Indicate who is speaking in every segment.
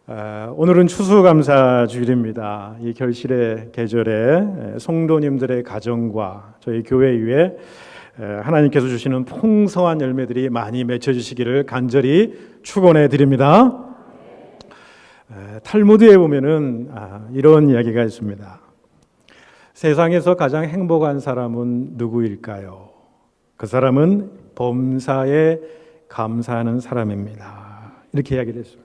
Speaker 1: 오늘은 추수감사 주일입니다. 이 결실의 계절에 성도님들의 가정과 저희 교회 위에 하나님께서 주시는 풍성한 열매들이 많이 맺혀지시기를 간절히 축원해 드립니다. 탈무드에 보면은 이런 이야기가 있습니다. 세상에서 가장 행복한 사람은 누구일까요? 그 사람은 범사에 감사하는 사람입니다. 이렇게 이야기를 했어요.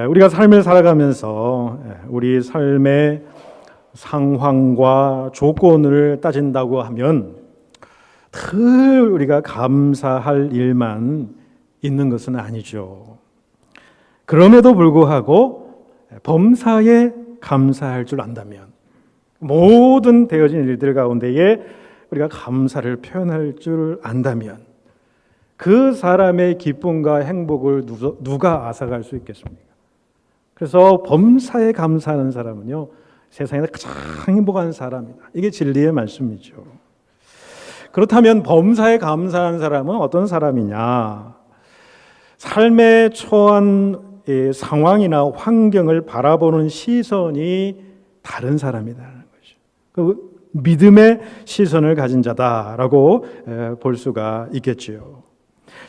Speaker 1: 우리가 삶을 살아가면서 우리 삶의 상황과 조건을 따진다고 하면 늘 우리가 감사할 일만 있는 것은 아니죠. 그럼에도 불구하고 범사에 감사할 줄 안다면, 모든 되어진 일들 가운데에 우리가 감사를 표현할 줄 안다면 그 사람의 기쁨과 행복을 누가 앗아갈 수 있겠습니까? 그래서 범사에 감사하는 사람은요, 세상에서 가장 행복한 사람이다. 이게 진리의 말씀이죠. 그렇다면 범사에 감사한 사람은 어떤 사람이냐? 삶에 처한 상황이나 환경을 바라보는 시선이 다른 사람이라는 거죠. 그 믿음의 시선을 가진 자다라고 볼 수가 있겠지요.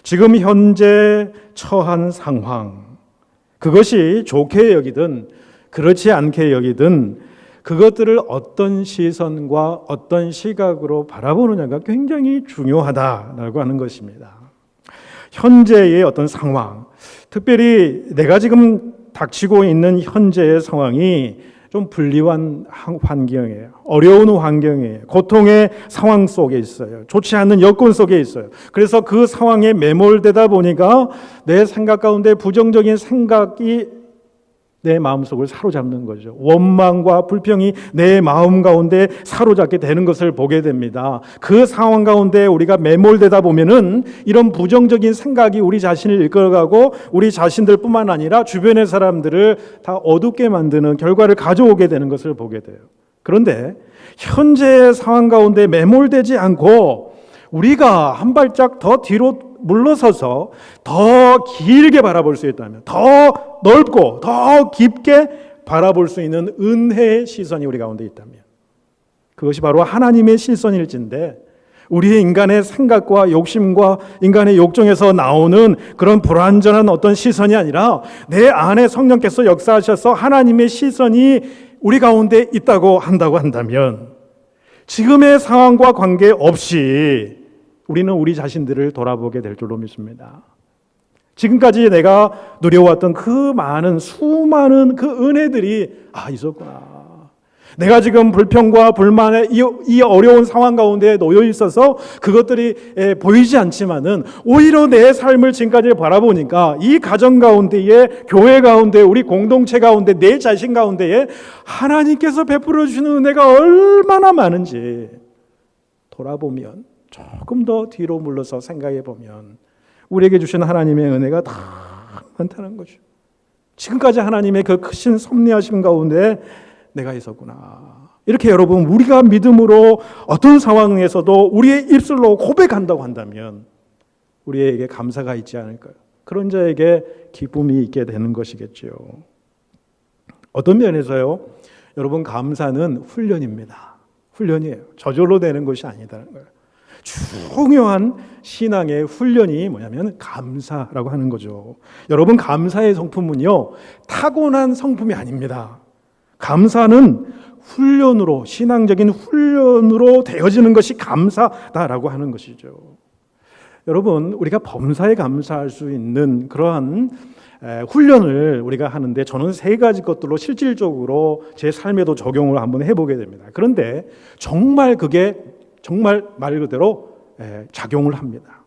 Speaker 1: 지금 현재 처한 상황, 그것이 좋게 여기든 그렇지 않게 여기든 그것들을 어떤 시선과 어떤 시각으로 바라보느냐가 굉장히 중요하다라고 하는 것입니다. 현재의 어떤 상황, 특별히 내가 지금 닥치고 있는 현재의 상황이 좀 불리한 환경이에요. 어려운 환경이에요. 고통의 상황 속에 있어요. 좋지 않은 여건 속에 있어요. 그래서 그 상황에 매몰되다 보니까 내 생각 가운데 부정적인 생각이 내 마음속을 사로잡는 거죠. 원망과 불평이 내 마음 가운데 사로잡게 되는 것을 보게 됩니다. 그 상황 가운데 우리가 매몰되다 보면은 이런 부정적인 생각이 우리 자신을 이끌어가고 우리 자신들뿐만 아니라 주변의 사람들을 다 어둡게 만드는 결과를 가져오게 되는 것을 보게 돼요. 그런데 현재의 상황 가운데 매몰되지 않고 우리가 한 발짝 더 뒤로 물러서서 더 길게 바라볼 수 있다면, 더 넓고 더 깊게 바라볼 수 있는 은혜의 시선이 우리 가운데 있다면, 그것이 바로 하나님의 시선일진데, 우리의 인간의 생각과 욕심과 인간의 욕정에서 나오는 그런 불완전한 어떤 시선이 아니라 내 안에 성령께서 역사하셔서 하나님의 시선이 우리 가운데 있다고 한다면, 지금의 상황과 관계없이 우리는 우리 자신들을 돌아보게 될 줄로 믿습니다. 지금까지 내가 누려왔던 그 많은 수많은 그 은혜들이 있었구나. 내가 지금 불평과 불만의 이 어려운 상황 가운데 놓여 있어서 그것들이 보이지 않지만은 오히려 내 삶을 지금까지 바라보니까 이 가정 가운데에, 교회 가운데, 우리 공동체 가운데, 내 자신 가운데에 하나님께서 베풀어 주시는 은혜가 얼마나 많은지 돌아보면, 조금 더 뒤로 물러서 생각해 보면 우리에게 주신 하나님의 은혜가 다 많다는 거죠. 지금까지 하나님의 그 크신 섭리하심 가운데 내가 있었구나. 이렇게 여러분, 우리가 믿음으로 어떤 상황에서도 우리의 입술로 고백한다고 한다면 우리에게 감사가 있지 않을까요? 그런 자에게 기쁨이 있게 되는 것이겠죠. 어떤 면에서요, 여러분, 감사는 훈련입니다. 훈련이에요. 저절로 되는 것이 아니다는 거예요. 중요한 신앙의 훈련이 뭐냐면 감사라고 하는 거죠. 여러분, 감사의 성품은요, 타고난 성품이 아닙니다. 감사는 훈련으로, 신앙적인 훈련으로 되어지는 것이 감사다라고 하는 것이죠. 여러분, 우리가 범사에 감사할 수 있는 그러한 훈련을 우리가 하는데, 저는 세 가지 것들로 실질적으로 제 삶에도 적용을 한번 해보게 됩니다. 그런데 정말 그게 정말 말 그대로 작용을 합니다.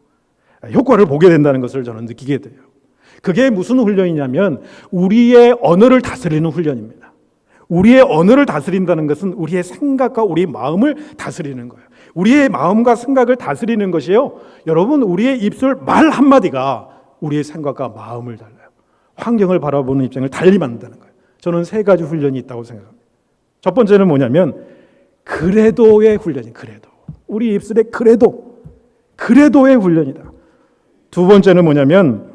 Speaker 1: 효과를 보게 된다는 것을 저는 느끼게 돼요. 그게 무슨 훈련이냐면 우리의 언어를 다스리는 훈련입니다. 우리의 언어를 다스린다는 것은 우리의 생각과 우리 마음을 다스리는 거예요. 우리의 마음과 생각을 다스리는 것이요, 여러분, 우리의 입술 말 한마디가 우리의 생각과 마음을 달라요. 환경을 바라보는 입장을 달리 만든다는 거예요. 저는 세 가지 훈련이 있다고 생각합니다. 첫 번째는 뭐냐면 그래도의 훈련이, 그래도. 우리 입술에 그래도의 훈련이다. 두 번째는 뭐냐면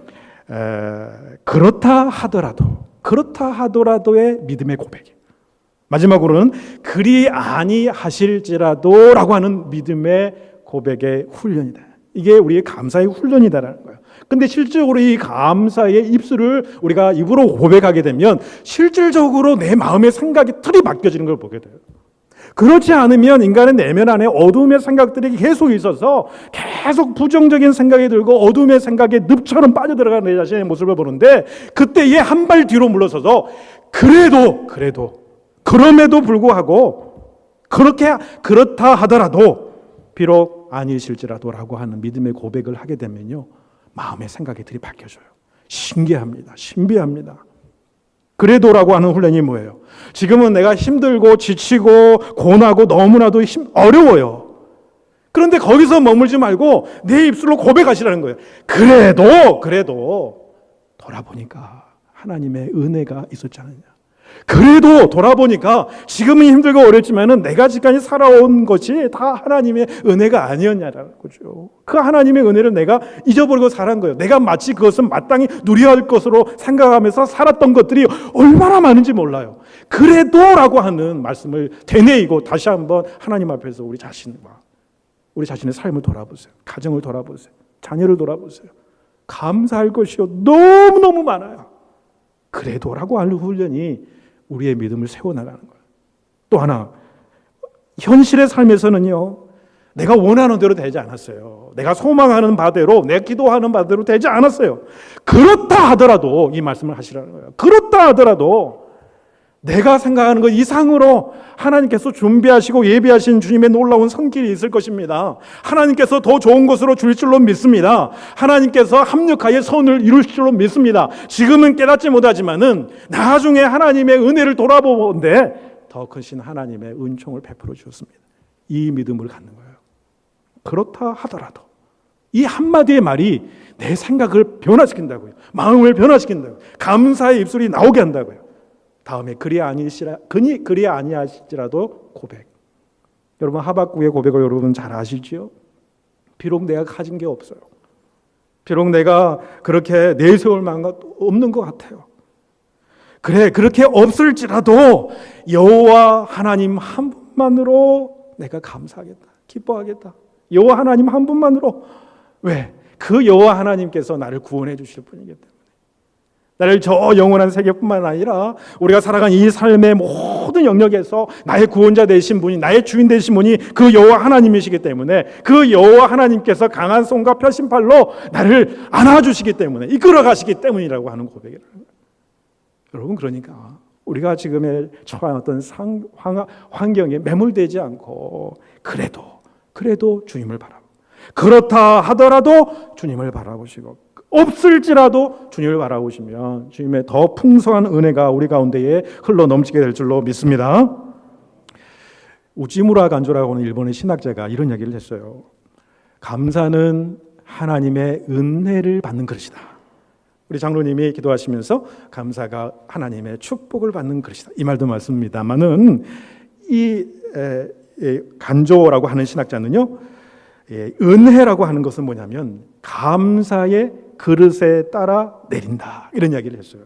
Speaker 1: 그렇다 하더라도, 그렇다 하더라도의 믿음의 고백이에요. 마지막으로는 그리 아니하실지라도 라고 하는 믿음의 고백의 훈련이다. 이게 우리의 감사의 훈련이다라는 거예요. 근데 실질적으로 이 감사의 입술을 우리가 입으로 고백하게 되면 실질적으로 내 마음의 생각이 틀이 바뀌어지는 걸 보게 돼요. 그렇지 않으면 인간의 내면 안에 어둠의 생각들이 계속 있어서 계속 부정적인 생각이 들고 어둠의 생각에 늪처럼 빠져들어가는 내 자신의 모습을 보는데, 그때에 한 발 뒤로 물러서서 그럼에도 불구하고 그렇다 하더라도 비록 아니실지라도라고 하는 믿음의 고백을 하게 되면요, 마음의 생각이 들이 바뀌어져요. 신기합니다. 신비합니다. 그래도라고 하는 훈련이 뭐예요? 지금은 내가 힘들고 지치고 고나고 너무나도 어려워요. 그런데 거기서 머물지 말고 내 입술로 고백하시라는 거예요. 그래도 돌아보니까 하나님의 은혜가 있었지 않느냐. 그래도 돌아보니까 지금은 힘들고 어렵지만은 내가 지금까지 살아온 것이 다 하나님의 은혜가 아니었냐라는 거죠. 그 하나님의 은혜를 내가 잊어버리고 살은 거예요. 내가 마치 그것은 마땅히 누려야 할 것으로 생각하면서 살았던 것들이 얼마나 많은지 몰라요. 그래도라고 하는 말씀을 되뇌이고 다시 한번 하나님 앞에서 우리 자신의 삶을 돌아보세요. 가정을 돌아보세요. 자녀를 돌아보세요. 감사할 것이요 너무너무 많아요. 그래도라고 하는 훈련이 우리의 믿음을 세워나가는 거예요. 또 하나, 현실의 삶에서는요, 내가 원하는 대로 되지 않았어요. 내가 소망하는 바대로, 내가 기도하는 바대로 되지 않았어요. 그렇다 하더라도 이 말씀을 하시라는 거예요. 그렇다 하더라도 내가 생각하는 것 이상으로 하나님께서 준비하시고 예비하신 주님의 놀라운 손길이 있을 것입니다. 하나님께서 더 좋은 것으로 줄 줄로 믿습니다. 하나님께서 합력하여 선을 이루실 줄로 믿습니다. 지금은 깨닫지 못하지만은 나중에 하나님의 은혜를 돌아보는데 더 크신 하나님의 은총을 베풀어 주셨습니다. 이 믿음을 갖는 거예요. 그렇다 하더라도 이 한마디의 말이 내 생각을 변화시킨다고요. 마음을 변화시킨다고요. 감사의 입술이 나오게 한다고요. 다음에 그리 아니하실지라도 고백. 여러분, 하박국의 고백을 여러분 잘 아시지요? 비록 내가 가진 게 없어요. 비록 내가 그렇게 내세울 만한 것 없는 것 같아요. 그래, 그렇게 없을지라도 여호와 하나님 한 분만으로 내가 감사하겠다, 기뻐하겠다. 여호와 하나님 한 분만으로. 왜? 그 여호와 하나님께서 나를 구원해 주실 분이기 때문에. 나를 저 영원한 세계뿐만 아니라 우리가 살아간 이 삶의 모든 영역에서 나의 구원자 되신 분이, 나의 주인 되신 분이 그 여호와 하나님이시기 때문에 그 여호와 하나님께서 강한 손과 펴신 팔로 나를 안아주시기 때문에, 이끌어 가시기 때문이라고 하는 고백이라는 거예요. 여러분, 그러니까 우리가 지금의 처한 어떤 환경에 매몰되지 않고 그래도 주님을 바라보고, 그렇다 하더라도 주님을 바라보시고, 없을지라도 주님을 바라보시면 주님의 더 풍성한 은혜가 우리 가운데에 흘러 넘치게 될 줄로 믿습니다. 우찌무라 간조라고 하는 일본의 신학자가 이런 이야기를 했어요. 감사는 하나님의 은혜를 받는 그릇이다. 우리 장로님이 기도하시면서 감사가 하나님의 축복을 받는 그릇이다, 이 말도 맞습니다만은 이 간조라고 하는 신학자는요, 은혜라고 하는 것은 뭐냐면 감사의 그릇에 따라 내린다, 이런 이야기를 했어요.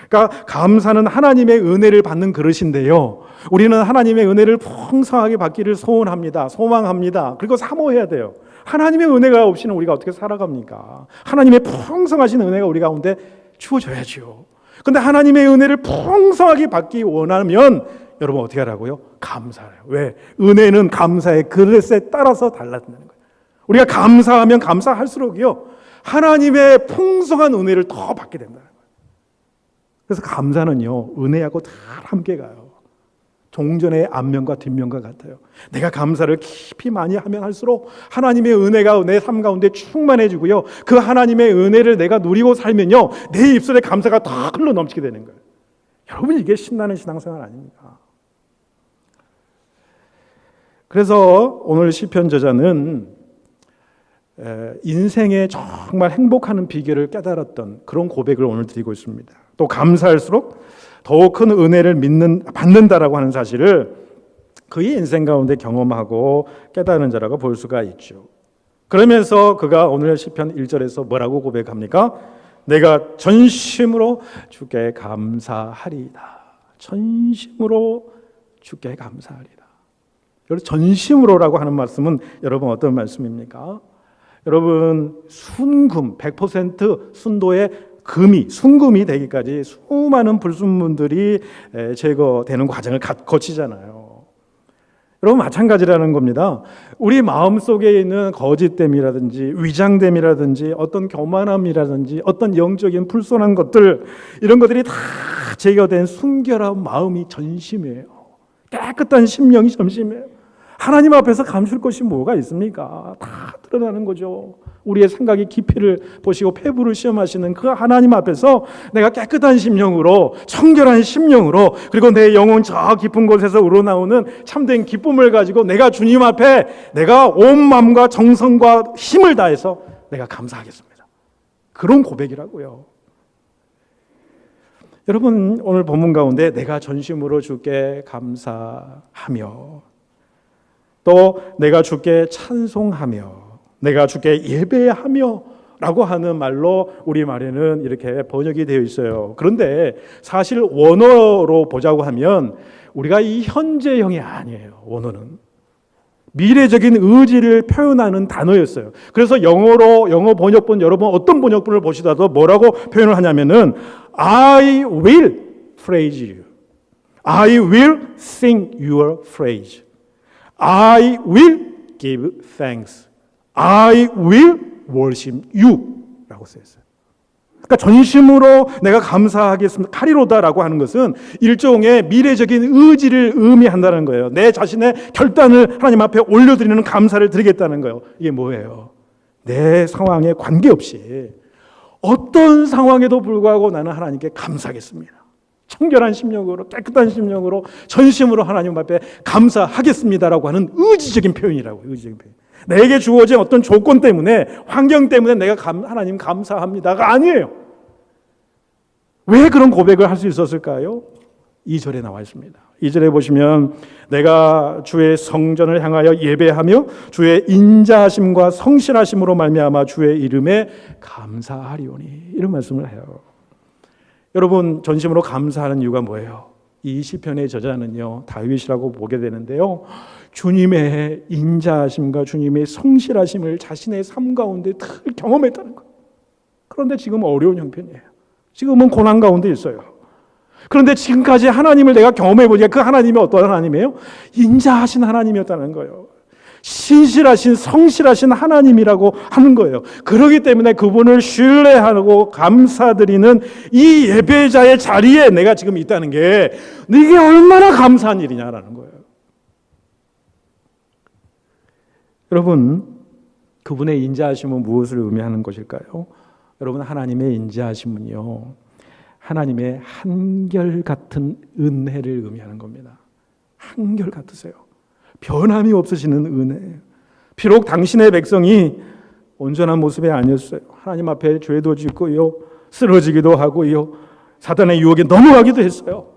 Speaker 1: 그러니까 감사는 하나님의 은혜를 받는 그릇인데요, 우리는 하나님의 은혜를 풍성하게 받기를 소원합니다, 소망합니다. 그리고 사모해야 돼요. 하나님의 은혜가 없이는 우리가 어떻게 살아갑니까? 하나님의 풍성하신 은혜가 우리 가운데 주어져야죠. 그런데 하나님의 은혜를 풍성하게 받기 원하면 여러분 어떻게 하라고요? 감사해요. 왜? 은혜는 감사의 그릇에 따라서 달라진다는 거예요. 우리가 감사하면 감사할수록요, 하나님의 풍성한 은혜를 더 받게 된다는 거예요. 그래서 감사는요, 은혜하고 다 함께 가요. 동전의 앞면과 뒷면과 같아요. 내가 감사를 깊이 많이 하면 할수록 하나님의 은혜가 내 삶 가운데 충만해지고요, 그 하나님의 은혜를 내가 누리고 살면요, 내 입술에 감사가 다 흘러 넘치게 되는 거예요. 여러분, 이게 신나는 신앙생활 아닙니까? 그래서 오늘 시편 저자는 인생에 정말 행복하는 비결을 깨달았던 그런 고백을 오늘 드리고 있습니다. 또 감사할수록 더욱 큰 은혜를 받는다라고 하는 사실을 그의 인생 가운데 경험하고 깨달은 자라고 볼 수가 있죠. 그러면서 그가 오늘 시편 1절에서 뭐라고 고백합니까? 내가 전심으로 주께 감사하리이다. 전심으로 주께 감사하리이다. 여러분, 전심으로라고 하는 말씀은 여러분 어떤 말씀입니까? 여러분, 순금 100% 순도의 순금이 되기까지 수많은 불순물들이 제거되는 과정을 거치잖아요. 여러분, 마찬가지라는 겁니다. 우리 마음속에 있는 거짓됨이라든지 위장됨이라든지 어떤 교만함이라든지 어떤 영적인 불손한 것들, 이런 것들이 다 제거된 순결한 마음이 전심이에요. 깨끗한 심령이 전심이에요. 하나님 앞에서 감출 것이 뭐가 있습니까? 다 드러나는 거죠. 우리의 생각의 깊이를 보시고 폐부를 시험하시는 그 하나님 앞에서 내가 깨끗한 심령으로, 청결한 심령으로, 그리고 내 영혼 저 깊은 곳에서 우러나오는 참된 기쁨을 가지고 내가 주님 앞에 내가 온 마음과 정성과 힘을 다해서 내가 감사하겠습니다. 그런 고백이라고요. 여러분, 오늘 본문 가운데 내가 전심으로 주께 감사하며, 또 내가 주께 찬송하며, 내가 주께 예배하며 라고 하는 말로 우리말에는 이렇게 번역이 되어 있어요. 그런데 사실 원어로 보자고 하면 우리가 이 현재형이 아니에요. 원어는 미래적인 의지를 표현하는 단어였어요. 그래서 영어 번역본, 여러분 어떤 번역본을 보시더라도 뭐라고 표현을 하냐면은 I will praise you, I will sing your praise, I will give thanks, I will worship you 라고 쓰였어요. 그러니까 전심으로 내가 감사하겠습니다. 카리로다라고 하는 것은 일종의 미래적인 의지를 의미한다는 거예요. 내 자신의 결단을 하나님 앞에 올려드리는 감사를 드리겠다는 거예요. 이게 뭐예요? 내 상황에 관계없이 어떤 상황에도 불구하고 나는 하나님께 감사하겠습니다. 청결한 심령으로, 깨끗한 심령으로, 전심으로 하나님 앞에 감사하겠습니다라고 하는 의지적인 표현이라고요. 의지적인 표현. 내게 주어진 어떤 조건 때문에, 환경 때문에 내가 하나님 감사합니다가 아니에요. 왜 그런 고백을 할 수 있었을까요? 2절에 나와 있습니다. 2절에 보시면 내가 주의 성전을 향하여 예배하며 주의 인자하심과 성실하심으로 말미암아 주의 이름에 감사하리오니, 이런 말씀을 해요. 여러분, 전심으로 감사하는 이유가 뭐예요? 이 시편의 저자는요, 다윗이라고 보게 되는데요, 주님의 인자하심과 주님의 성실하심을 자신의 삶 가운데 늘 경험했다는 거예요. 그런데 지금 어려운 형편이에요. 지금은 고난 가운데 있어요. 그런데 지금까지 하나님을 내가 경험해 보니까 그 하나님이 어떤 하나님이에요? 인자하신 하나님이었다는 거예요. 신실하신, 성실하신 하나님이라고 하는 거예요. 그렇기 때문에 그분을 신뢰하고 감사드리는 이 예배자의 자리에 내가 지금 있다는 게 이게 얼마나 감사한 일이냐라는 거예요. 여러분, 그분의 인자하심은 무엇을 의미하는 것일까요? 여러분, 하나님의 인자하심은요, 하나님의 한결같은 은혜를 의미하는 겁니다. 한결같으세요. 변함이 없으시는 은혜예요. 비록 당신의 백성이 온전한 모습이 아니었어요. 하나님 앞에 죄도 짓고요, 쓰러지기도 하고요, 사단의 유혹에 넘어가기도 했어요.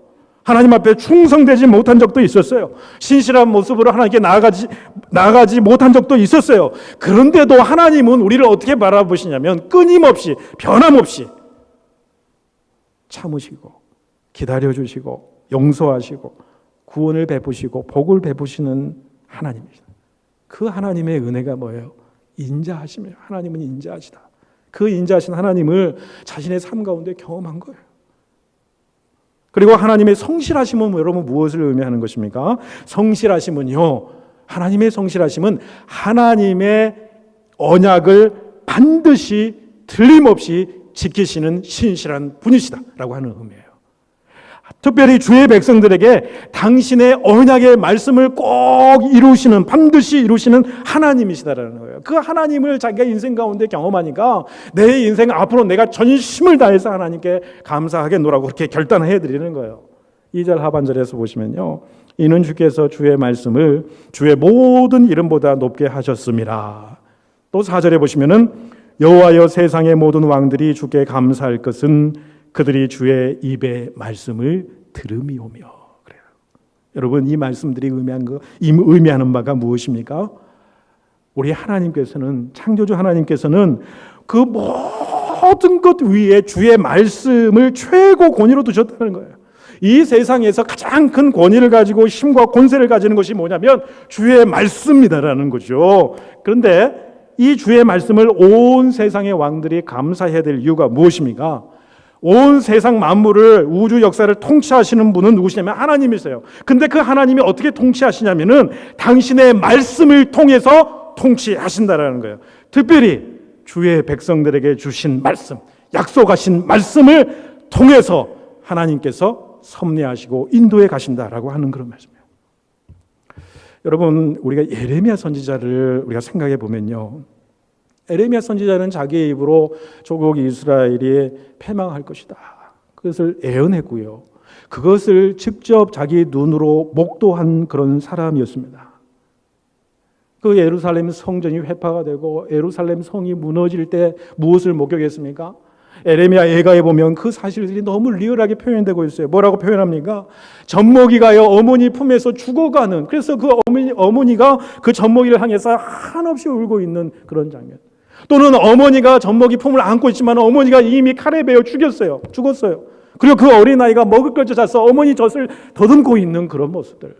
Speaker 1: 하나님 앞에 충성되지 못한 적도 있었어요. 신실한 모습으로 하나님께 나아가지 못한 적도 있었어요. 그런데도 하나님은 우리를 어떻게 바라보시냐면 끊임없이, 변함없이 참으시고 기다려주시고 용서하시고 구원을 베푸시고 복을 베푸시는 하나님이시다. 그 하나님의 은혜가 뭐예요? 인자하심이에요. 하나님은 인자하시다. 그 인자하신 하나님을 자신의 삶 가운데 경험한 거예요. 그리고 하나님의 성실하심은 여러분 무엇을 의미하는 것입니까? 성실하심은요, 하나님의 성실하심은 하나님의 언약을 반드시 틀림없이 지키시는 신실한 분이시다라고 하는 의미예요. 특별히 주의 백성들에게 당신의 언약의 말씀을 꼭 이루시는, 반드시 이루시는 하나님이시다라는 거예요. 그 하나님을 자기가 인생 가운데 경험하니까 내 인생 앞으로 내가 전심을 다해서 하나님께 감사하겠노라고 그렇게 결단해 드리는 거예요. 2절 하반절에서 보시면요, 이는 주께서 주의 말씀을 주의 모든 이름보다 높게 하셨음이라. 또 4절에 보시면은 여호와여 세상의 모든 왕들이 주께 감사할 것은 그들이 주의 입의 말씀을 들음이오며. 그래요. 여러분, 이 말씀들이 의미하는 바가 무엇입니까? 우리 하나님께서는, 창조주 하나님께서는 그 모든 것 위에 주의 말씀을 최고 권위로 두셨다는 거예요. 이 세상에서 가장 큰 권위를 가지고 힘과 권세를 가지는 것이 뭐냐면 주의 말씀이다라는 거죠. 그런데 이 주의 말씀을 온 세상의 왕들이 감사해야 될 이유가 무엇입니까? 온 세상 만물을, 우주 역사를 통치하시는 분은 누구시냐면 하나님이세요. 근데 그 하나님이 어떻게 통치하시냐면은 당신의 말씀을 통해서 통치하신다라는 거예요. 특별히 주의 백성들에게 주신 말씀, 약속하신 말씀을 통해서 하나님께서 섭리하시고 인도해 가신다라고 하는 그런 말씀이에요. 여러분, 우리가 예레미야 선지자를 우리가 생각해 보면요, 예레미야 선지자는 자기의 입으로 조국 이스라엘이 패망할 것이다, 그것을 예언했고요, 그것을 직접 자기 눈으로 목도한 그런 사람이었습니다. 그 예루살렘 성전이 회파가 되고 예루살렘 성이 무너질 때 무엇을 목격했습니까? 에레미야 예가에 보면 그 사실들이 너무 리얼하게 표현되고 있어요. 뭐라고 표현합니까? 젖먹이가요 어머니 품에서 죽어가는, 그래서 그 어머니가 그 젖먹이를 향해서 한없이 울고 있는 그런 장면. 또는 어머니가 젖먹이 품을 안고 있지만 어머니가 이미 칼에 베어 죽었어요. 그리고 그 어린아이가 먹을 걸 쫓아서 어머니 젖을 더듬고 있는 그런 모습들.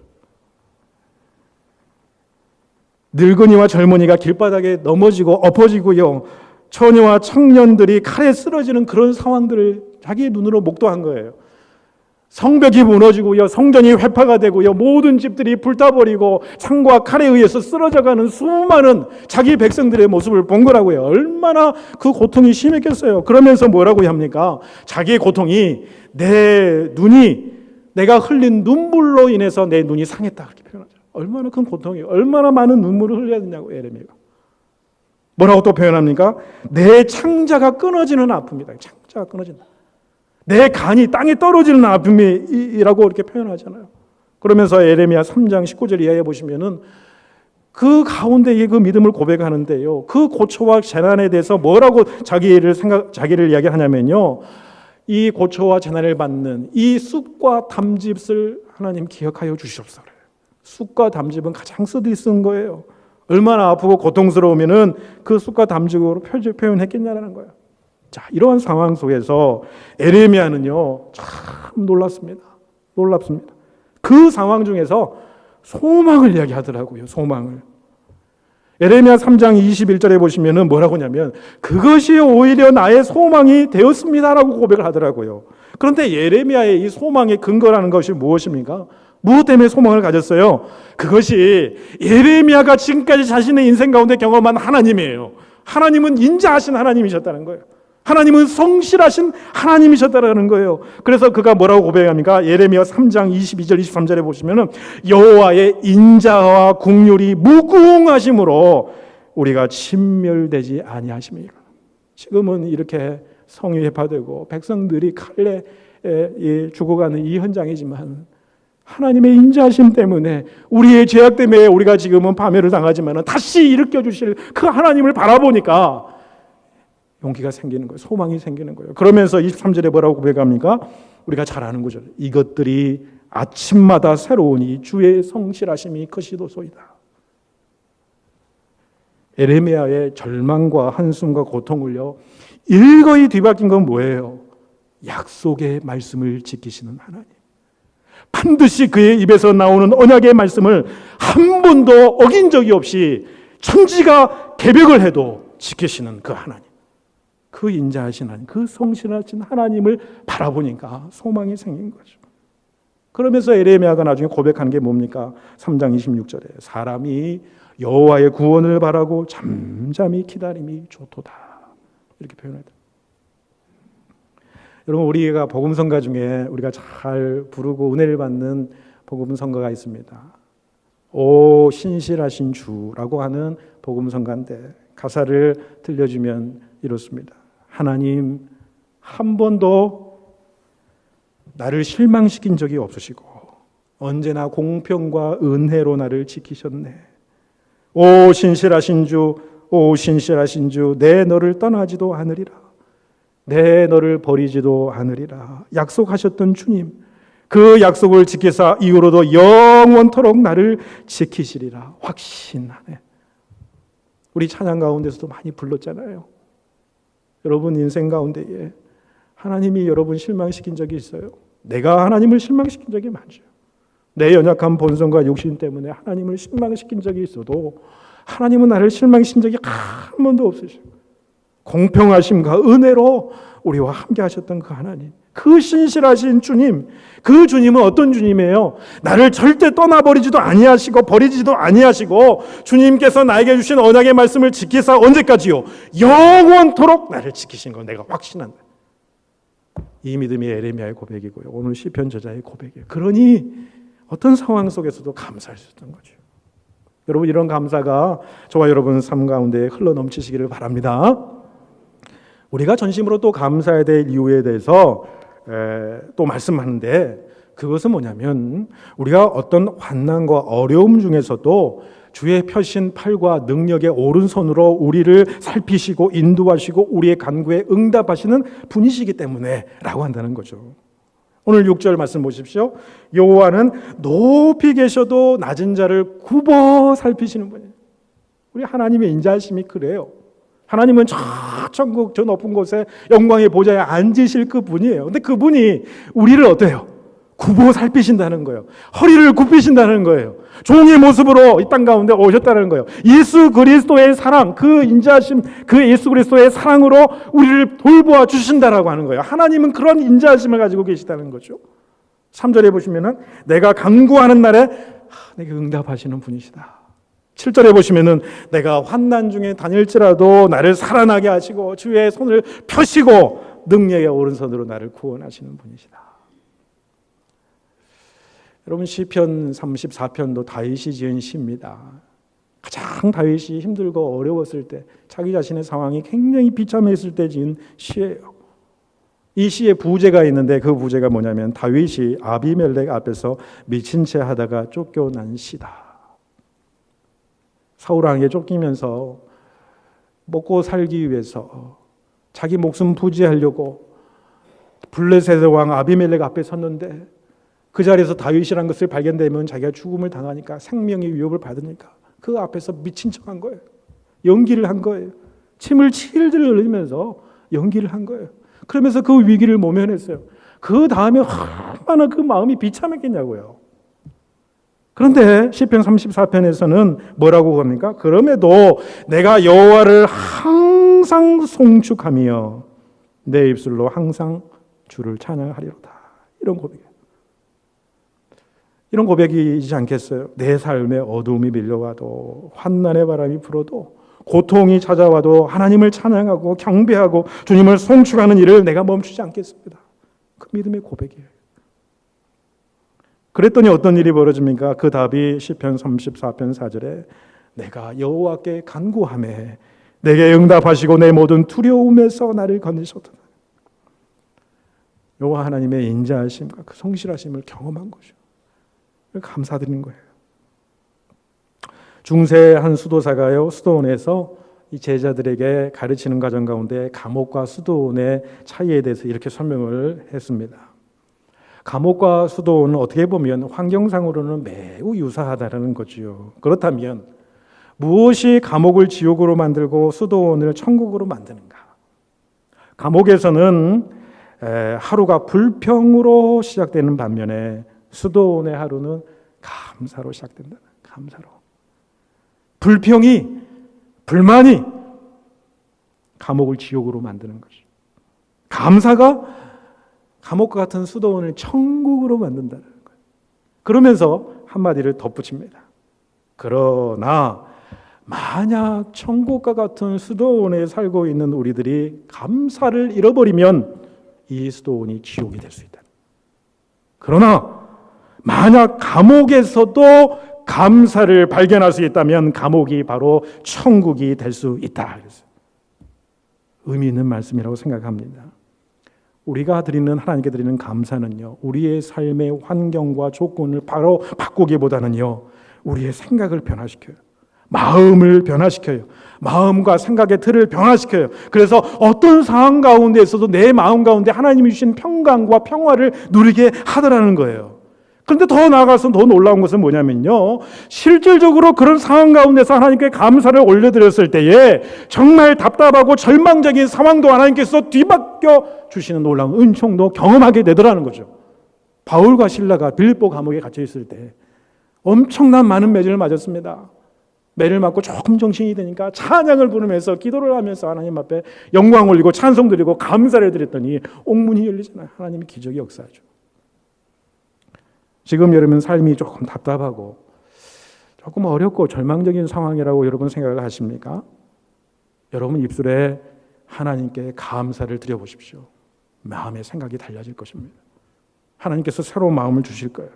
Speaker 1: 늙은이와 젊은이가 길바닥에 넘어지고 엎어지고요, 처녀와 청년들이 칼에 쓰러지는 그런 상황들을 자기 눈으로 목도한 거예요. 성벽이 무너지고요, 성전이 회파가 되고요, 모든 집들이 불타버리고 창과 칼에 의해서 쓰러져가는 수많은 자기 백성들의 모습을 본 거라고요. 얼마나 그 고통이 심했겠어요. 그러면서 뭐라고 합니까? 자기의 고통이 내가 흘린 눈물로 인해서 내 눈이 상했다, 그렇게 표현하죠. 얼마나 큰 고통이에요. 얼마나 많은 눈물을 흘려야 되냐고 예레미야가. 뭐라고 또 표현합니까? 내 창자가 끊어지는 아픔이다. 창자가 끊어진다. 내 간이 땅에 떨어지는 아픔이라고 이렇게 표현하잖아요. 그러면서 예레미야 3장 19절 이하에 보시면은 그 가운데에 그 믿음을 고백하는데요, 그 고초와 재난에 대해서 뭐라고 자기를 이야기하냐면요, 이 고초와 재난을 받는 이 쑥과 담즙을 하나님 기억하여 주시옵소서. 쑥과 담즙은 가장 쓰디 쓴 거예요. 얼마나 아프고 고통스러우면은 그 쑥과 담즙으로 표현했겠냐는 거예요. 자, 이러한 상황 속에서 에레미야는요, 참 놀랍습니다. 그 상황 중에서 소망을 이야기하더라고요. 소망을. 에레미야 3장 21절에 보시면은 뭐라고 하냐면 그것이 오히려 나의 소망이 되었습니다라고 고백을 하더라고요. 그런데 예레미야의 이 소망의 근거라는 것이 무엇입니까? 무엇 때문에 소망을 가졌어요? 그것이 예레미야가 지금까지 자신의 인생 가운데 경험한 하나님이에요. 하나님은 인자하신 하나님이셨다는 거예요. 하나님은 성실하신 하나님이셨다는 거예요. 그래서 그가 뭐라고 고백합니까? 예레미야 3장 22절 23절에 보시면은 여호와의 인자와 국률이 무궁하심으로 우리가 침멸되지 아니하심이라. 지금은 이렇게 성이 회파되고 백성들이 칼에 죽어가는 이 현장이지만 하나님의 인자하심 때문에, 우리의 죄악 때문에 우리가 지금은 파멸을 당하지만 다시 일으켜 주실 그 하나님을 바라보니까 용기가 생기는 거예요. 소망이 생기는 거예요. 그러면서 23절에 뭐라고 고백합니까? 우리가 잘 아는 거죠. 이것들이 아침마다 새로우니 주의 성실하심이 크시도소이다. 에레미야의 절망과 한숨과 고통을요, 일거이 뒤바뀐 건 뭐예요? 약속의 말씀을 지키시는 하나님. 반드시 그의 입에서 나오는 언약의 말씀을 한 번도 어긴 적이 없이 천지가 개벽을 해도 지키시는 그 하나님, 그 인자하신 하나님, 그 성실하신 하나님을 바라보니까 소망이 생긴 거죠. 그러면서 에레미야가 나중에 고백하는 게 뭡니까? 3장 26절에 사람이 여호와의 구원을 바라고 잠잠히 기다림이 좋도다, 이렇게 표현합니다. 여러분, 우리가 복음성가 중에 우리가 잘 부르고 은혜를 받는 복음성가가 있습니다. 오 신실하신 주라고 하는 복음성가인데 가사를 들려주면 이렇습니다. 하나님, 한 번도 나를 실망시킨 적이 없으시고 언제나 공평과 은혜로 나를 지키셨네. 오 신실하신 주, 오 신실하신 주, 내 너를 떠나지도 않으리라. 내 너를 버리지도 않으리라. 약속하셨던 주님, 그 약속을 지키사 이후로도 영원토록 나를 지키시리라. 확신하네. 우리 찬양 가운데서도 많이 불렀잖아요. 여러분 인생 가운데에 하나님이 여러분 실망시킨 적이 있어요? 내가 하나님을 실망시킨 적이 많죠. 내 연약한 본성과 욕심 때문에 하나님을 실망시킨 적이 있어도 하나님은 나를 실망시킨 적이 한 번도 없으시고 공평하심과 은혜로 우리와 함께 하셨던 그 하나님, 그 신실하신 주님, 그 주님은 어떤 주님이에요? 나를 절대 떠나버리지도 아니하시고 버리지도 아니하시고 주님께서 나에게 주신 언약의 말씀을 지키사 언제까지요? 영원토록 나를 지키신 거 내가 확신한다. 이 믿음이 에레미야의 고백이고요. 오늘 시편 저자의 고백이에요. 그러니 어떤 상황 속에서도 감사할 수 있던 거죠. 여러분 이런 감사가 저와 여러분 삶 가운데 흘러넘치시기를 바랍니다. 우리가 전심으로 또 감사해야 될 이유에 대해서 또 말씀하는데 그것은 뭐냐면 우리가 어떤 환난과 어려움 중에서도 주의 펴신 팔과 능력의 오른손으로 우리를 살피시고 인도하시고 우리의 간구에 응답하시는 분이시기 때문에 라고 한다는 거죠. 오늘 6절 말씀 보십시오. 여호와는 높이 계셔도 낮은 자를 굽어 살피시는 분이에요. 우리 하나님의 인자하심이 그래요. 하나님은 저 천국 저 높은 곳에 영광의 보좌에 앉으실 그 분이에요. 근데 그분이 우리를 어때요? 굽어 살피신다는 거예요. 허리를 굽히신다는 거예요. 종의 모습으로 이 땅 가운데 오셨다는 거예요. 예수 그리스도의 사랑, 그 인자하심, 그 예수 그리스도의 사랑으로 우리를 돌보아 주신다라고 하는 거예요. 하나님은 그런 인자하심을 가지고 계시다는 거죠. 3절에 보시면은 내가 간구하는 날에 내게 응답하시는 분이시다. 7절에 보시면은 내가 환난 중에 다닐지라도 나를 살아나게 하시고 주의 손을 펴시고 능력의 오른손으로 나를 구원하시는 분이시다. 여러분 시편 34편도 다윗이 지은 시입니다. 가장 다윗이 힘들고 어려웠을 때 자기 자신의 상황이 굉장히 비참했을 때 지은 시예요. 이 시에 부제가 있는데 그 부제가 뭐냐면 다윗이 아비멜렉 앞에서 미친 채 하다가 쫓겨난 시다. 사울 왕에게 쫓기면서 먹고 살기 위해서 자기 목숨 부지하려고 블레셋의 왕 아비멜렉 앞에 섰는데 그 자리에서 다윗이라는 것을 발견되면 자기가 죽음을 당하니까 생명의 위협을 받으니까 그 앞에서 미친 척한 거예요. 연기를 한 거예요. 침을 칠질 흘리면서 연기를 한 거예요. 그러면서 그 위기를 모면했어요. 그 다음에 얼마나 그 마음이 비참했겠냐고요. 그런데 시편 34편에서는 뭐라고 합니까? 그럼에도 내가 여호와를 항상 송축하며 내 입술로 항상 주를 찬양하리로다. 이런 고백이에요. 이런 고백이지 않겠어요? 내 삶에 어두움이 밀려와도 환난의 바람이 불어도 고통이 찾아와도 하나님을 찬양하고 경배하고 주님을 송축하는 일을 내가 멈추지 않겠습니다. 그 믿음의 고백이에요. 그랬더니 어떤 일이 벌어집니까? 그 답이 시편 34편 4절에 내가 여호와께 간구하매 내게 응답하시고 내 모든 두려움에서 나를 건지셨다. 여호와 하나님의 인자하심과 그 성실하심을 경험한 거죠. 감사드리는 거예요. 중세 한 수도사가요, 수도원에서 이 제자들에게 가르치는 과정 가운데 감옥과 수도원의 차이에 대해서 이렇게 설명을 했습니다. 감옥과 수도원은 어떻게 보면 환경상으로는 매우 유사하다는 거지요. 그렇다면 무엇이 감옥을 지옥으로 만들고 수도원을 천국으로 만드는가? 감옥에서는 하루가 불평으로 시작되는 반면에 수도원의 하루는 감사로 시작된다. 감사로. 불평이, 불만이 감옥을 지옥으로 만드는 것이죠. 감사가 감옥과 같은 수도원을 천국으로 만든다는 거예요. 그러면서 한마디를 덧붙입니다. 그러나 만약 천국과 같은 수도원에 살고 있는 우리들이 감사를 잃어버리면 이 수도원이 지옥이 될 수 있다. 그러나 만약 감옥에서도 감사를 발견할 수 있다면 감옥이 바로 천국이 될 수 있다. 의미 있는 말씀이라고 생각합니다. 우리가 드리는 하나님께 드리는 감사는요, 우리의 삶의 환경과 조건을 바로 바꾸기보다는요, 우리의 생각을 변화시켜요. 마음을 변화시켜요. 마음과 생각의 틀을 변화시켜요. 그래서 어떤 상황 가운데에서도 내 마음 가운데 하나님이 주신 평강과 평화를 누리게 하더라는 거예요. 그런데 더 나아가서 더 놀라운 것은 뭐냐면요, 실질적으로 그런 상황 가운데서 하나님께 감사를 올려드렸을 때에 정말 답답하고 절망적인 상황도 하나님께서 뒤바뀌어 주시는 놀라운 은총도 경험하게 되더라는 거죠. 바울과 실라가 빌립보 감옥에 갇혀 있을 때 엄청난 많은 매질을 맞았습니다. 매를 맞고 조금 정신이 드니까 찬양을 부르면서 기도를 하면서 하나님 앞에 영광 올리고 찬송 드리고 감사를 드렸더니 옥문이 열리잖아요. 하나님이 기적이 역사하죠. 지금 여러분 삶이 조금 답답하고 조금 어렵고 절망적인 상황이라고 여러분 생각을 하십니까? 여러분 입술에 하나님께 감사를 드려보십시오. 마음의 생각이 달라질 것입니다. 하나님께서 새로운 마음을 주실 거예요.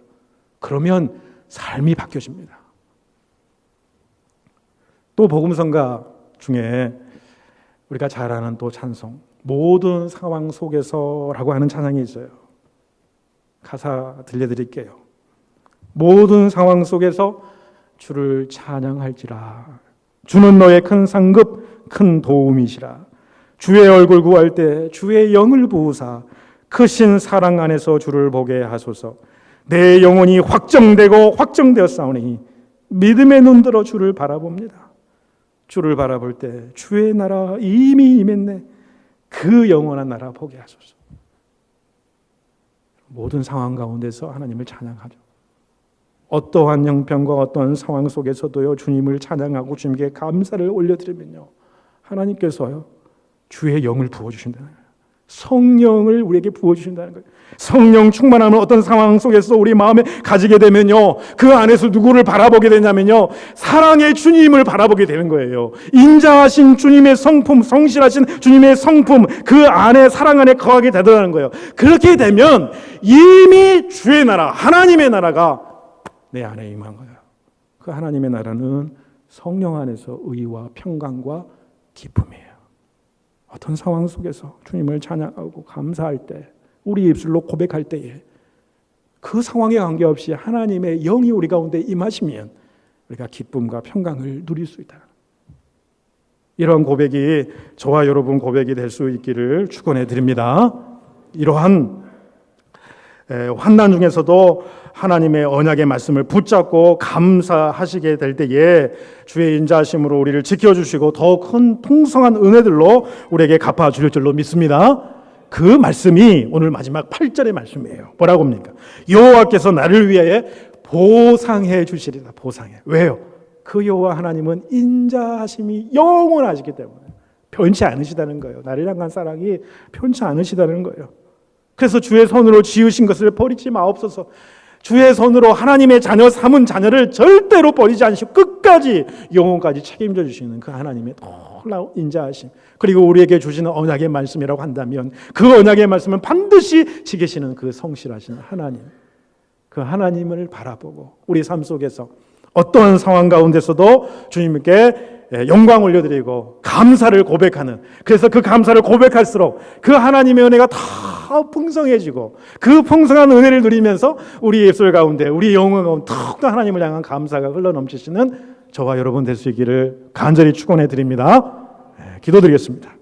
Speaker 1: 그러면 삶이 바뀌어집니다. 또 복음성가 중에 우리가 잘 아는 또 찬송, 모든 상황 속에서라고 하는 찬양이 있어요. 가사 들려드릴게요. 모든 상황 속에서 주를 찬양할지라. 주는 너의 큰 상급 큰 도움이시라. 주의 얼굴 구할 때 주의 영을 부으사 크신 사랑 안에서 주를 보게 하소서. 내 영혼이 확정되고 확정되었사오니 믿음의 눈들어 주를 바라봅니다. 주를 바라볼 때 주의 나라 이미 임했네. 그 영원한 나라 보게 하소서. 모든 상황 가운데서 하나님을 찬양하죠. 어떠한 형편과 어떠한 상황 속에서도요, 주님을 찬양하고 주님께 감사를 올려드리면요, 하나님께서요 주의 영을 부어주신다는 거예요. 성령을 우리에게 부어주신다는 거예요. 성령 충만함을 어떤 상황 속에서 우리 마음에 가지게 되면요, 그 안에서 누구를 바라보게 되냐면요, 사랑의 주님을 바라보게 되는 거예요. 인자하신 주님의 성품, 성실하신 주님의 성품, 그 안에 사랑 안에 거하게 되더라는 거예요. 그렇게 되면 이미 주의 나라, 하나님의 나라가 내 안에 임한 거예요. 그 하나님의 나라는 성령 안에서 의와 평강과 기쁨이에요. 어떤 상황 속에서 주님을 찬양하고 감사할 때, 우리 입술로 고백할 때에 그 상황에 관계없이 하나님의 영이 우리 가운데 임하시면 우리가 기쁨과 평강을 누릴 수 있다. 이러한 고백이 저와 여러분 고백이 될 수 있기를 축원해 드립니다. 이러한 환난 중에서도 하나님의 언약의 말씀을 붙잡고 감사하시게 될 때에 주의 인자하심으로 우리를 지켜주시고 더 큰 풍성한 은혜들로 우리에게 갚아주실 줄로 믿습니다. 그 말씀이 오늘 마지막 8절의 말씀이에요. 뭐라고 합니까? 여호와께서 나를 위하여 보상해 주시리라. 보상해. 왜요? 그 여호와 하나님은 인자하심이 영원하시기 때문에 변치 않으시다는 거예요. 나를 향한 사랑이 변치 않으시다는 거예요. 그래서 주의 손으로 지으신 것을 버리지 마옵소서. 주의 손으로 하나님의 자녀 삼은 자녀를 절대로 버리지 않으시고 끝까지 영혼까지 책임져 주시는 그 하나님의 놀라운 인자하심, 그리고 우리에게 주시는 언약의 말씀이라고 한다면 그 언약의 말씀은 반드시 지키시는 그 성실하신 하나님, 그 하나님을 바라보고 우리 삶 속에서 어떠한 상황 가운데서도 주님께 영광 올려드리고 감사를 고백하는, 그래서 그 감사를 고백할수록 그 하나님의 은혜가 더 풍성해지고 그 풍성한 은혜를 누리면서 우리 입술 가운데, 우리 영혼 가운데 더욱더 하나님을 향한 감사가 흘러넘치시는 저와 여러분 될 수 있기를 간절히 축원해 드립니다. 기도드리겠습니다.